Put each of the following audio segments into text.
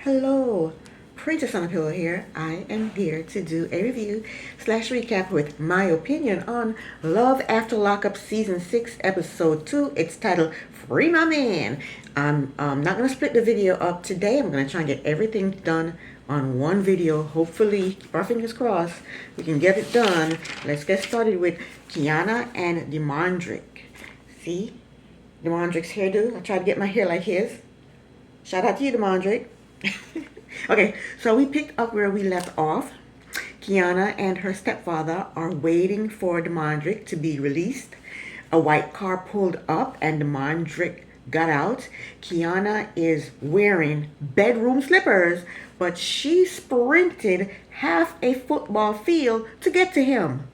Hello, Princess on a Pillow here. I am here to do a review slash recap with my opinion on Love After Lockup Season 6, Episode 2. It's titled Free My Man. I'm not going to split the video up today. I'm going to try and get everything done on one video. Hopefully, keep our fingers crossed, we can get it done. Let's get started with Kiana and Demondrick. See? Demondrick's hairdo. I tried to get my hair like his. Shout out to you, Demondrick. Okay, so we picked up where we left off. Kiana and her stepfather are waiting for Demondrick to be released. A white car pulled up and Demondrick got out. Kiana is wearing bedroom slippers, but she sprinted half a football field to get to him.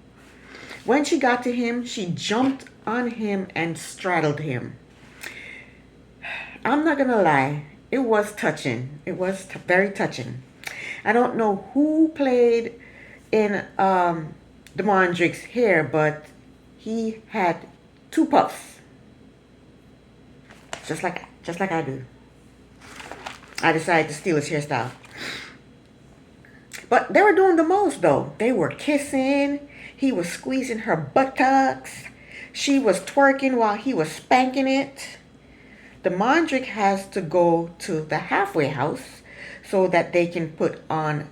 When she got to him, she jumped on him and straddled him. I'm not gonna lie. It was touching. It was very touching. I don't know who played in Demondrick's hair, but he had two puffs, just like I do. I decided to steal his hairstyle. But they were doing the most, though. They were kissing. He was squeezing her buttocks. She was twerking while he was spanking it. Demondrick has to go to the halfway house so that they can put on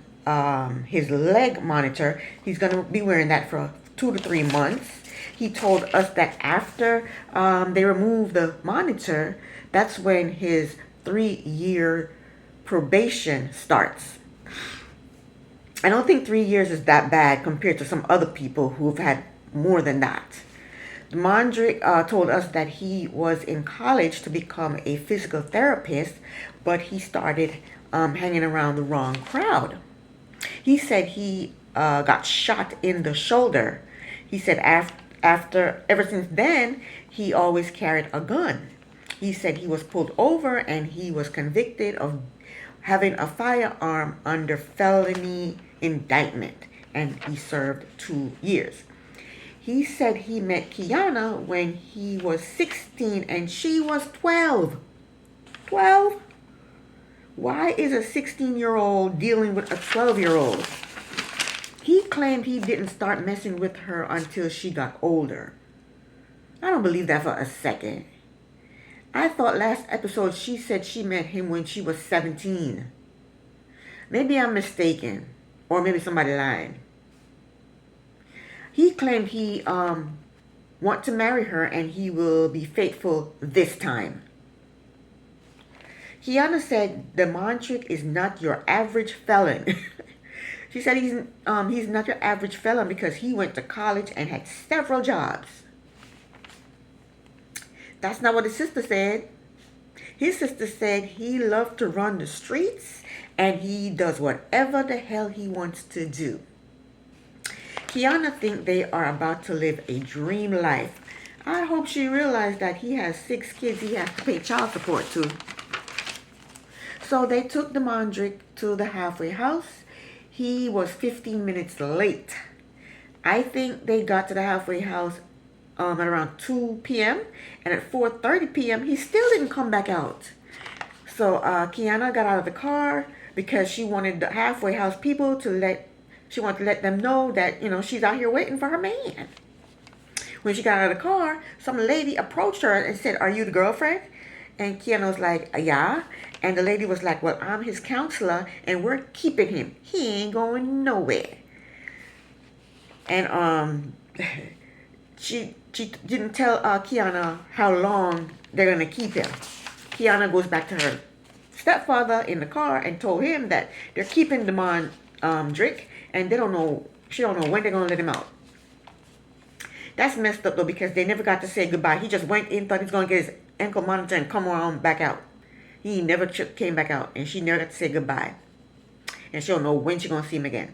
his leg monitor. He's going to be wearing that for 2 to 3 months. He told us that after they remove the monitor, that's when his 3-year probation starts. I don't think 3 years is that bad compared to some other people who've had more than that. Demondrick told us that he was in college to become a physical therapist, but he started hanging around the wrong crowd. He said he got shot in the shoulder. He said ever since then, he always carried a gun. He said he was pulled over and he was convicted of having a firearm under felony indictment, and he served 2 years. He said he met Kiana when he was 16 and she was 12. 12? Why is a 16-year-old dealing with a 12-year-old? He claimed he didn't start messing with her until she got older. I don't believe that for a second. I thought last episode she said she met him when she was 17. Maybe I'm mistaken, or maybe somebody lied. He claimed he want to marry her and he will be faithful this time. Kiana said Demondrick is not your average felon. She said he's not your average felon because he went to college and had several jobs. That's not what his sister said. His sister said he loved to run the streets and he does whatever the hell he wants to do. Kiana think they are about to live a dream life. I hope she realized that he has 6 kids he has to pay child support to. So they took Demondrick to the halfway house. He was 15 minutes late. I think they got to the halfway house at around 2 p.m. And at 4:30 p.m. he still didn't come back out. So Kiana got out of the car because she wanted the halfway house people to let them know that, she's out here waiting for her man. When she got out of the car, some lady approached her and said, "Are you the girlfriend?" And Kiana was like, "Yeah." And the lady was like, "Well, I'm his counselor and we're keeping him. He ain't going nowhere." And she didn't tell Kiana how long they're going to keep him. Kiana goes back to her stepfather in the car and told him that they're keeping Demondrick and she don't know when they're going to let him out. That's messed up though because they never got to say goodbye. He just went in, thought he was going to get his ankle monitor and come on back out. He never came back out and she never got to say goodbye. And she don't know when she's going to see him again.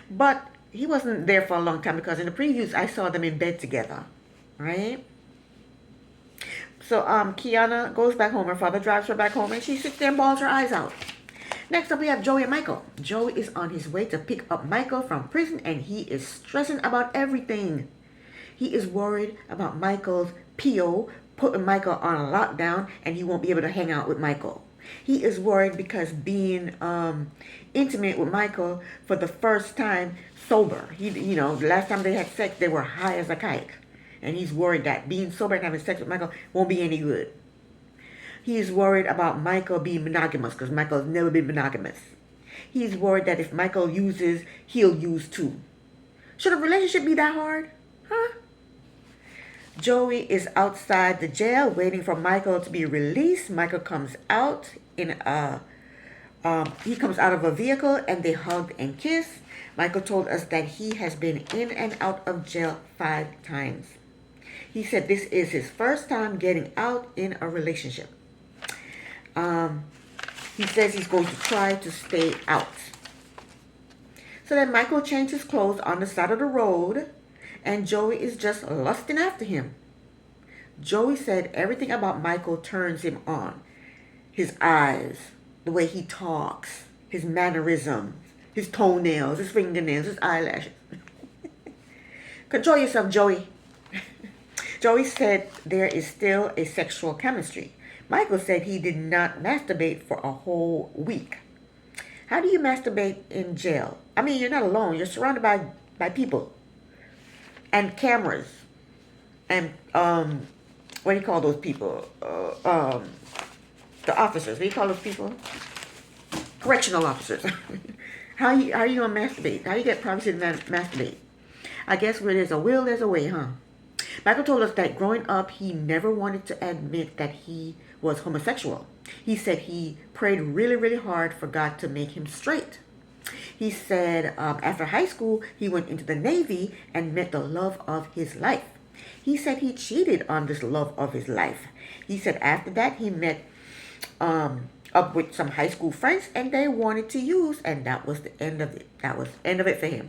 But he wasn't there for a long time because in the previews I saw them in bed together. Right? So Kiana goes back home. Her father drives her back home and she sits there and bawls her eyes out. Next up we have Joey and Michael. Joey is on his way to pick up Michael from prison and he is stressing about everything. He is worried about Michael's PO putting Michael on a lockdown and he won't be able to hang out with Michael. He is worried because being intimate with Michael for the first time sober. The last time they had sex, they were high as a kite. And he's worried that being sober and having sex with Michael won't be any good. He's worried about Michael being monogamous because Michael has never been monogamous. He's worried that if Michael uses, he'll use too. Should a relationship be that hard? Huh? Joey is outside the jail waiting for Michael to be released. Michael comes out he comes out of a vehicle and they hug and kiss. Michael told us that he has been in and out of jail 5 times. He said this is his first time getting out in a relationship. He says he's going to try to stay out. So then Michael changed his clothes on the side of the road, and Joey is just lusting after him. Joey said everything about Michael turns him on. His eyes, the way he talks, his mannerisms, his toenails, his fingernails, his eyelashes. Control yourself, Joey. Joey said there is still a sexual chemistry. Michael said he did not masturbate for a whole week. How do you masturbate in jail? I mean, you're not alone. You're surrounded by people and cameras and what do you call those people? The officers. What do you call those people? Correctional officers. How you gonna masturbate? How you get privacy to masturbate? I guess where there's a will, there's a way, huh? Michael told us that growing up, he never wanted to admit that he was homosexual. He said he prayed really, really hard for God to make him straight. He said after high school, he went into the Navy and met the love of his life. He said he cheated on this love of his life. He said after that, he met up with some high school friends and they wanted to use, and that was the end of it. That was the end of it for him.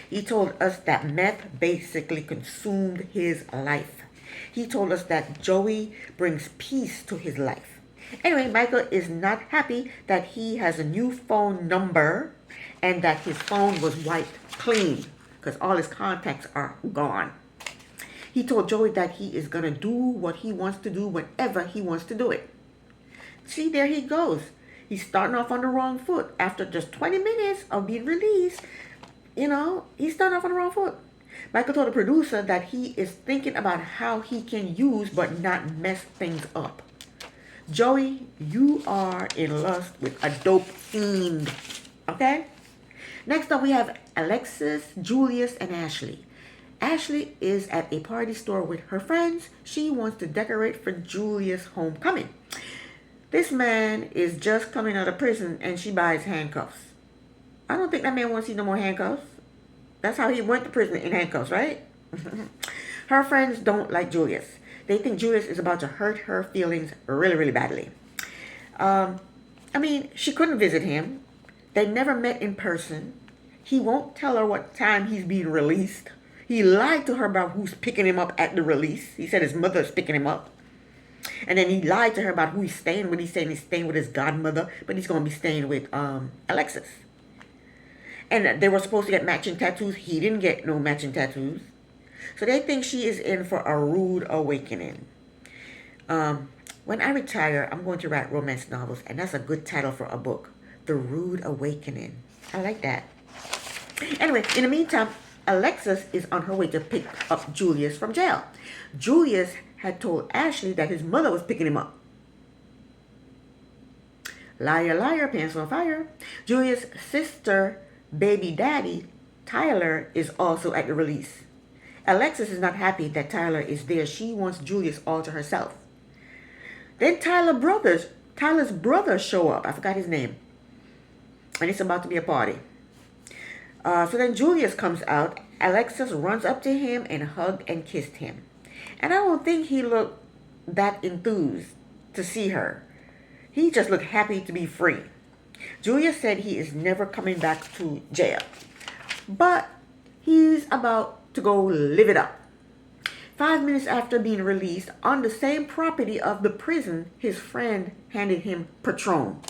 He told us that meth basically consumed his life. He told us that Joey brings peace to his life. Anyway, Michael is not happy that he has a new phone number and that his phone was wiped clean because all his contacts are gone. He told Joey that he is going to do what he wants to do whenever he wants to do it. See, there he goes. He's starting off on the wrong foot. After just 20 minutes of being released, he's starting off on the wrong foot. Michael told the producer that he is thinking about how he can use but not mess things up. Joey, you are in lust with a dope fiend. Okay? Next up, we have Alexis, Julius, and Ashley. Ashley is at a party store with her friends. She wants to decorate for Julius' homecoming. This man is just coming out of prison and she buys handcuffs. I don't think that man wants to see no more handcuffs. That's how he went to prison, in handcuffs, right? Her friends don't like Julius. They think Julius is about to hurt her feelings really, really badly. She couldn't visit him. They never met in person. He won't tell her what time he's being released. He lied to her about who's picking him up at the release. He said his mother is picking him up. And then he lied to her about who he's staying with. He's saying he's staying with his godmother, but he's going to be staying with Alexis. And they were supposed to get matching tattoos. He didn't get no matching tattoos. So they think she is in for a rude awakening. When I retire, I'm going to write romance novels. And that's a good title for a book. The Rude Awakening. I like that. Anyway, in the meantime, Alexis is on her way to pick up Julius from jail. Julius had told Ashley that his mother was picking him up. Liar, liar, pants on fire. Julius' sister, baby daddy, Tyler, is also at the release. Alexis is not happy that Tyler is there. She wants Julius all to herself. Then Tyler's brothers show up. I forgot his name. And it's about to be a party. So then Julius comes out. Alexis runs up to him and hugged and kissed him. And I don't think he looked that enthused to see her. He just looked happy to be free. Julius said he is never coming back to jail. But he's about to go live it up. 5 minutes after being released, on the same property of the prison, his friend handed him Patron.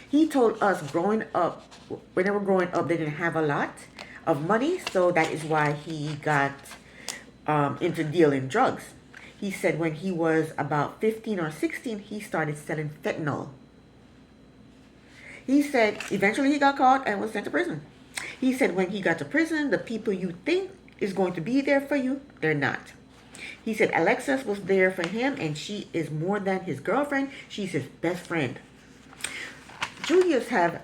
He told us when they were growing up, they didn't have a lot of money, so that is why he got into dealing drugs. He said when he was about 15 or 16, he started selling fentanyl. He said eventually he got caught and was sent to prison. He said when he got to prison, the people you think is going to be there for you, they're not. He said Alexis was there for him, and she is more than his girlfriend. She's his best friend. Julius have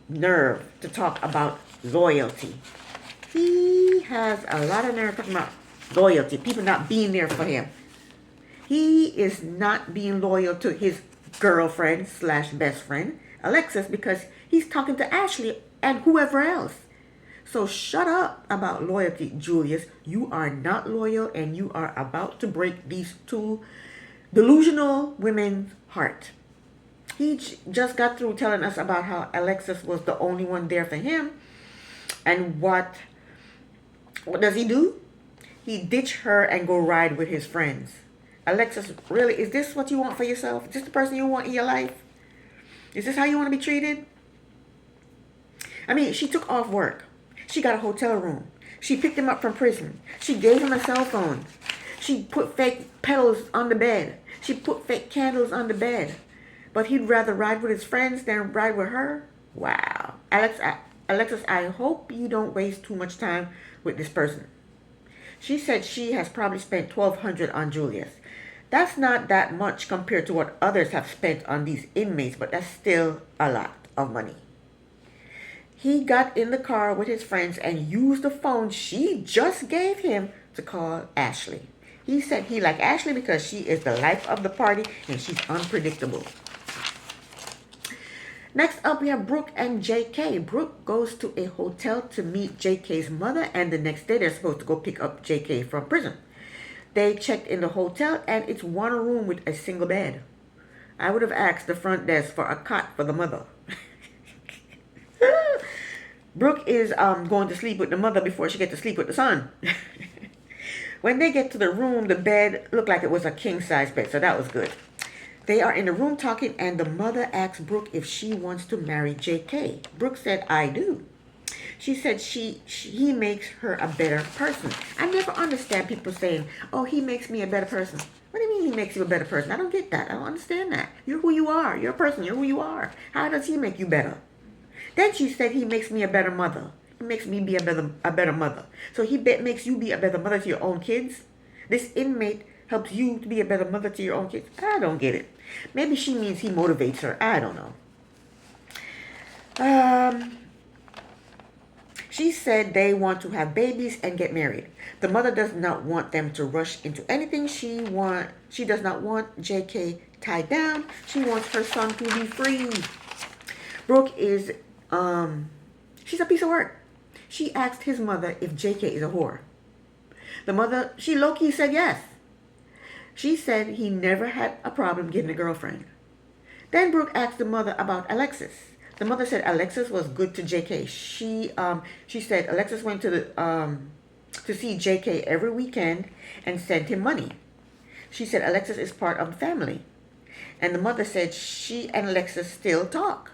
nerve to talk about loyalty. He has a lot of nerve talking about loyalty, people not being there for him. He is not being loyal to his girlfriend slash best friend, Alexis, because he's talking to Ashley and whoever else. So shut up about loyalty, Julius. You are not loyal, and you are about to break these two delusional women's heart. He just got through telling us about how Alexis was the only one there for him. And what does he do? He ditch her and go ride with his friends. Alexis, really, is this what you want for yourself? Is this the person you want in your life? Is this how you want to be treated? I mean, she took off work. She got a hotel room. She picked him up from prison. She gave him a cell phone. She put fake petals on the bed. She put fake candles on the bed. But he'd rather ride with his friends than ride with her? Wow. Alexis, I hope you don't waste too much time with this person. She said she has probably spent $1,200 on Julius. That's not that much compared to what others have spent on these inmates, but that's still a lot of money. He got in the car with his friends and used the phone she just gave him to call Ashley. He said he liked Ashley because she is the life of the party and she's unpredictable. Next up, we have Brooke and JK. Brooke goes to a hotel to meet JK's mother, and the next day they're supposed to go pick up JK from prison. They checked in the hotel, and it's one room with a single bed. I would have asked the front desk for a cot for the mother. Brooke is going to sleep with the mother before she gets to sleep with the son. When they get to the room, the bed looked like it was a king-size bed, so that was good. They are in the room talking, and the mother asks Brooke if she wants to marry JK. Brooke said, I do. She said he makes her a better person. I never understand people saying, oh, he makes me a better person. What do you mean he makes you a better person? I don't get that. I don't understand that. You're who you are. You're a person. You're who you are. How does he make you better? Then she said he makes me a better mother. He makes me be a better mother. So he makes you be a better mother to your own kids? This inmate helps you to be a better mother to your own kids? I don't get it. Maybe she means he motivates her. I don't know. She said they want to have babies and get married. The mother does not want them to rush into anything. She does not want JK tied down. She wants her son to be free. Brooke is, she's a piece of work. She asked his mother if JK is a whore. The mother, she low-key said yes. She said he never had a problem getting a girlfriend. Then Brooke asked the mother about Alexis. The mother said Alexis was good to JK. She said Alexis went to see JK every weekend and sent him money. She said Alexis is part of the family. And the mother said she and Alexis still talk.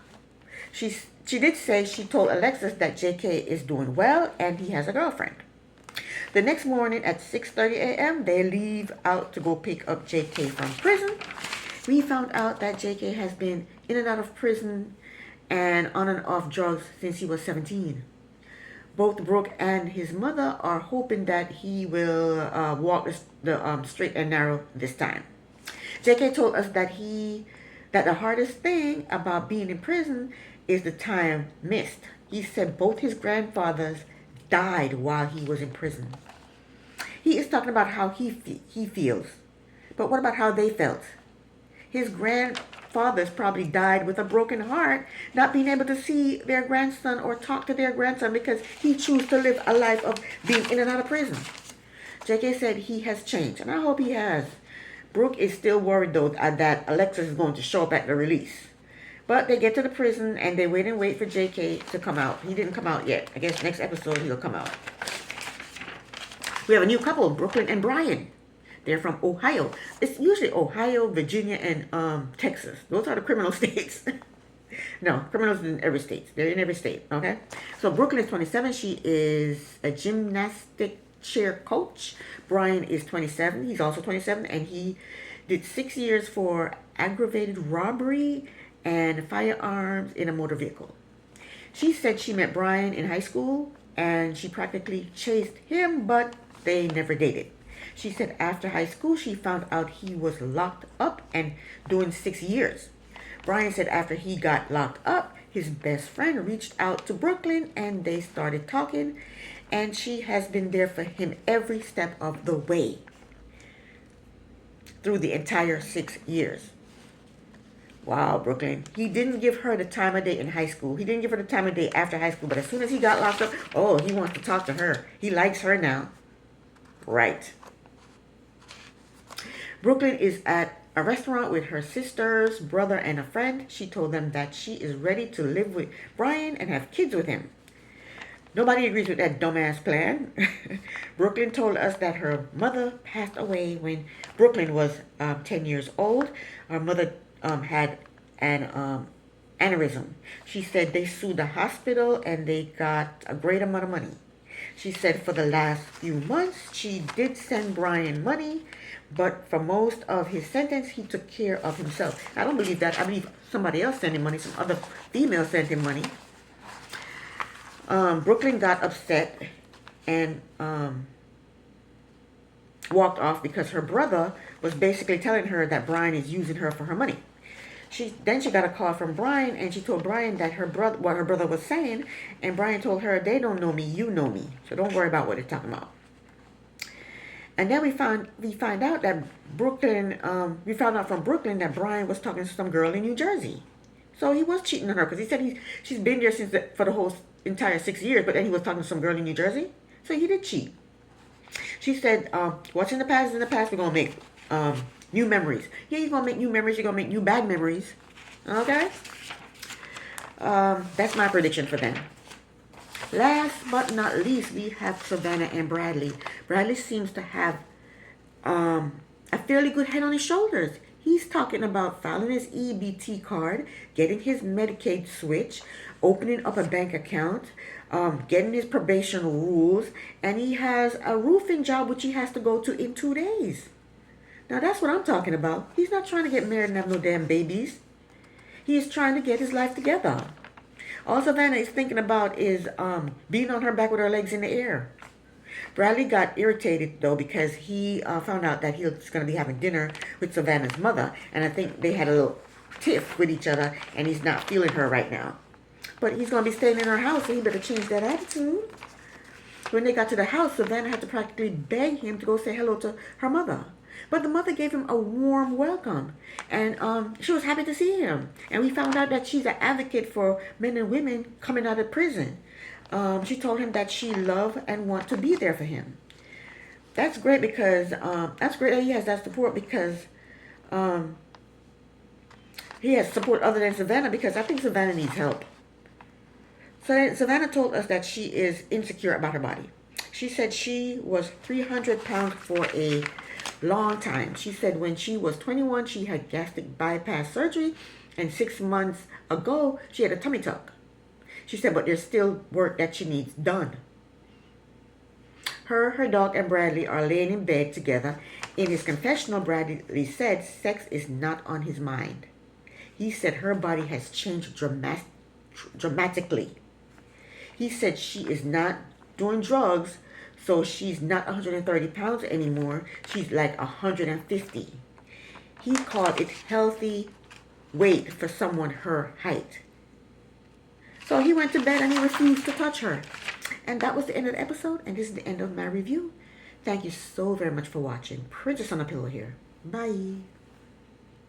She did say she told Alexis that JK is doing well and he has a girlfriend. The next morning at 6:30 a.m., they leave out to go pick up JK from prison. We found out that JK has been in and out of prison and on and off drugs since he was 17. Both Brooke and his mother are hoping that he will walk the straight and narrow this time. JK told us that the hardest thing about being in prison is the time missed. He said both his grandfathers died while he was in prison. He is talking about how he feels. But what about how they felt? His grandfathers probably died with a broken heart, not being able to see their grandson or talk to their grandson because he chose to live a life of being in and out of prison. JK said he has changed, and I hope he has. Brooke is still worried, though, that Alexis is going to show up at the release. But they get to the prison, and they wait for JK to come out. He didn't come out yet. I guess next episode he'll come out. We have a new couple, Brooklyn and Brian. They're from Ohio. It's usually Ohio, Virginia, and Texas. Those are the criminal states. No, criminals in every state. They're in every state, okay? So Brooklyn is 27. She is a gymnastic wheelchair coach. Brian is 27. He's also 27, and he did 6 years for aggravated robbery and firearms in a motor vehicle. She said she met Brian in high school and she practically chased him, but they never dated. She said after high school, she found out he was locked up and doing 6 years. Brian said after he got locked up, his best friend reached out to Brooklyn and they started talking, and she has been there for him every step of the way through the entire 6 years. Wow, Brooklyn. He didn't give her the time of day in high school. He didn't give her the time of day after high school, but as soon as he got locked up, oh, he wants to talk to her. He likes her now. Right. Brooklyn is at a restaurant with her sisters, brother, and a friend. She told them that she is ready to live with Brian and have kids with him. Nobody agrees with that dumbass plan. Brooklyn told us that her mother passed away when Brooklyn was 10 years old. Her mother had an aneurysm. She said they sued the hospital and they got a great amount of money. She said for the last few months, she did send Brian money, but for most of his sentence, he took care of himself. I don't believe that. I believe somebody else sent him money. Some other female sent him money. Brooklyn got upset and walked off because her brother was basically telling her that Brian is using her for her money. Then she got a call from Brian, and she told Brian that what her brother was saying, and Brian told her, they don't know me, you know me, so don't worry about what they're talking about. And then we find out that Brooklyn, we found out from Brooklyn that Brian was talking to some girl in New Jersey. So he was cheating on her because he said she's been there for the whole entire 6 years, but then he was talking to some girl in New Jersey. So he did cheat. She said, what's in the past is in the past. We're going to make new memories. Yeah, you're going to make new memories. You're going to make new bad memories. Okay? That's my prediction for them. Last but not least, we have Savannah and Bradley. Bradley seems to have a fairly good head on his shoulders. He's talking about filing his EBT card, getting his Medicaid switch, opening up a bank account, getting his probation rules, and he has a roofing job which he has to go to in 2 days. Now that's what I'm talking about. He's not trying to get married and have no damn babies. He is trying to get his life together. All Savannah is thinking about is being on her back with her legs in the air. Bradley got irritated, though, because he found out that he was going to be having dinner with Savannah's mother. And I think they had a little tiff with each other, and he's not feeling her right now. But he's going to be staying in her house, so he better change that attitude. When they got to the house, Savannah had to practically beg him to go say hello to her mother. But the mother gave him a warm welcome, and she was happy to see him. And we found out that she's an advocate for men and women coming out of prison. She told him that she loved and want to be there for him. That's great because that's great that he has that support, because he has support other than Savannah, because I think Savannah needs help. So Savannah told us that she is insecure about her body. She said she was 300 pounds for a long time. She said when she was 21, she had gastric bypass surgery, and 6 months ago, she had a tummy tuck. She said, but there's still work that she needs done. Her dog, and Bradley are laying in bed together. In his confessional, Bradley said sex is not on his mind. He said her body has changed dramatically. He said she is not doing drugs, so she's not 130 pounds anymore. She's like 150. He called it healthy weight for someone her height. So he went to bed and he refused to touch her. And that was the end of the episode, and this is the end of my review. Thank you so very much for watching. Princess on a Pillow here. Bye.